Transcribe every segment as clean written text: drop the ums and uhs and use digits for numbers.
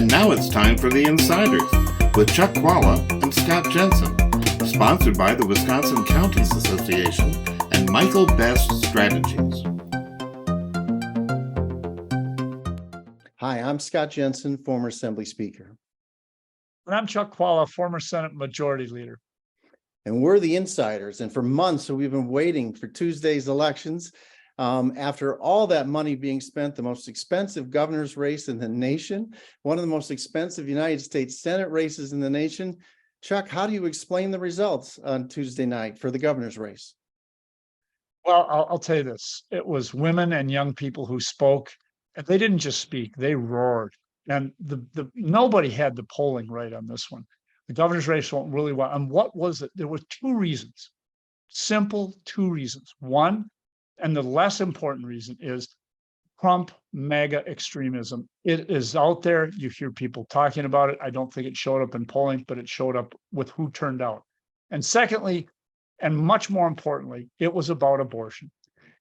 And now it's time for the Insiders with Chuck Chvala and Scott Jensen, sponsored by the Wisconsin Counties Association and Michael Best Strategies. Hi, I'm Scott Jensen, former Assembly Speaker. And I'm Chuck Chvala, former Senate Majority Leader. And we're the Insiders. And for months, we've been waiting for Tuesday's elections. After all that money being spent, the most expensive governor's race in the nation, one of the most expensive United States Senate races in the nation. Chuck, how do you explain the results on Tuesday night for the governor's race? Well, I'll tell you this. It was women and young people who spoke, and they didn't just speak, they roared. And nobody had the polling right on this one. The governor's race went really well. And what was it? There were two reasons, simple two reasons. One, and the less important reason, is Trump MAGA extremism. It is out there. You hear people talking about it. I don't think it showed up in polling, but it showed up with who turned out. And secondly, and much more importantly, it was about abortion.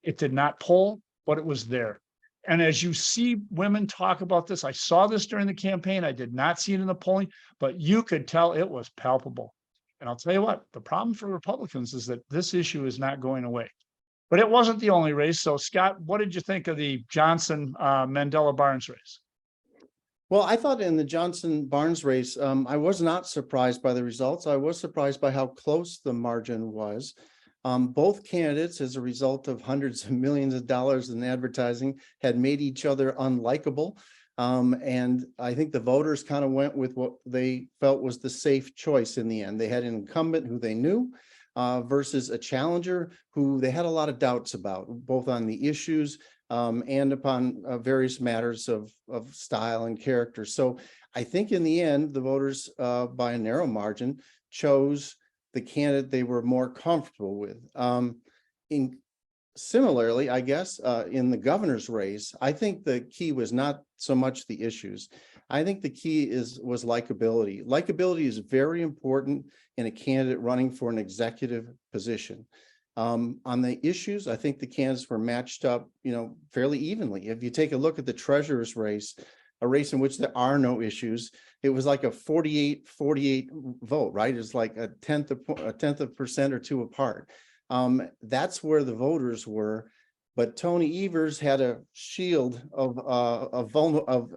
It did not poll, but it was there. And as you see women talk about this, I saw this during the campaign. I did not see it in the polling, but you could tell it was palpable. And I'll tell you what, the problem for Republicans is that this issue is not going away. But it wasn't the only race. So, Scott, what did you think of the Johnson-Mandela-Barnes race? Well, I thought in the Johnson-Barnes race, I was not surprised by the results. I was surprised by how close the margin was. Both candidates, as a result of hundreds of millions of dollars in advertising, had made each other unlikable. And I think the voters kind of went with what they felt was the safe choice in the end. They had an incumbent who they knew versus a challenger who they had a lot of doubts about, both on the issues and upon various matters of style and character. So I think in the end, the voters, by a narrow margin, chose the candidate they were more comfortable with. Similarly, I guess, in the governor's race, I think the key was not so much the issues. I think the key was likability. Likability is very important in a candidate running for an executive position. On the issues, I think the candidates were matched up, fairly evenly. If you take a look at the treasurer's race, a race in which there are no issues, it was like a 48-48 vote, right? It's like a tenth of percent or two apart. That's where the voters were. But Tony Evers had a shield of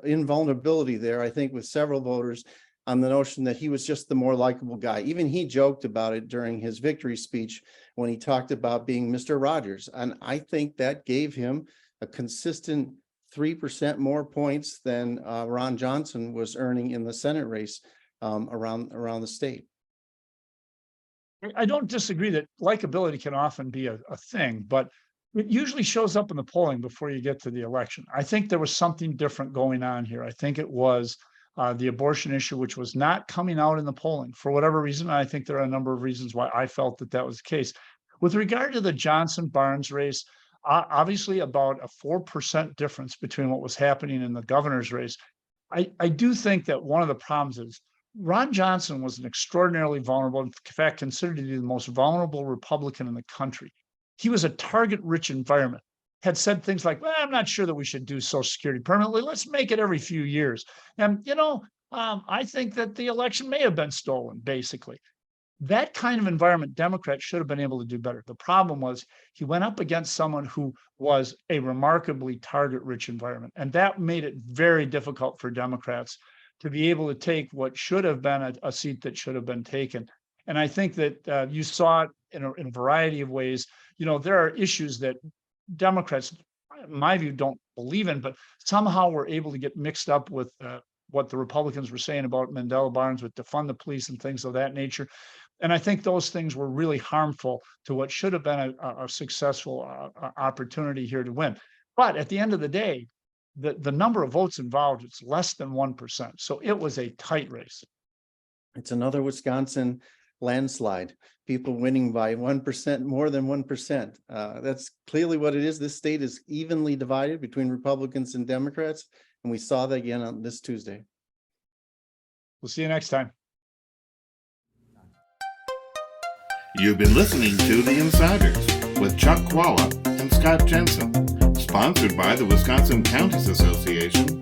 invulnerability there, I think, with several voters on the notion that he was just the more likable guy. Even he joked about it during his victory speech when he talked about being Mr. Rogers. And I think that gave him a consistent 3% more points than Ron Johnson was earning in the Senate race around the state. I don't disagree that likability can often be a thing, but it usually shows up in the polling before you get to the election. I think there was something different going on here. I think it was the abortion issue, which was not coming out in the polling for whatever reason. I think there are a number of reasons why I felt that was the case. With regard to the Johnson-Barnes race, obviously about a 4% difference between what was happening in the governor's race. I do think that one of the problems is Ron Johnson was an extraordinarily vulnerable, in fact, considered to be the most vulnerable Republican in the country. He was a target-rich environment, had said things like, well, I'm not sure that we should do Social Security permanently. Let's make it every few years. And, I think that the election may have been stolen, basically. That kind of environment, Democrats should have been able to do better. The problem was he went up against someone who was a remarkably target-rich environment. And that made it very difficult for Democrats to be able to take what should have been a seat that should have been taken. And I think that you saw it in a variety of ways. There are issues that Democrats, in my view, don't believe in, but somehow were able to get mixed up with what the Republicans were saying about Mandela-Barnes with defund the police and things of that nature. And I think those things were really harmful to what should have been a successful opportunity here to win. But at the end of the day, the number of votes involved, it's less than 1%. So it was a tight race. It's another Wisconsin landslide, people winning by 1%, more than 1%. That's clearly what it is. This state is evenly divided between Republicans and Democrats. And we saw that again on this Tuesday. We'll see you next time. You've been listening to The Insiders with Chuck Chvala and Scott Jensen, sponsored by the Wisconsin Counties Association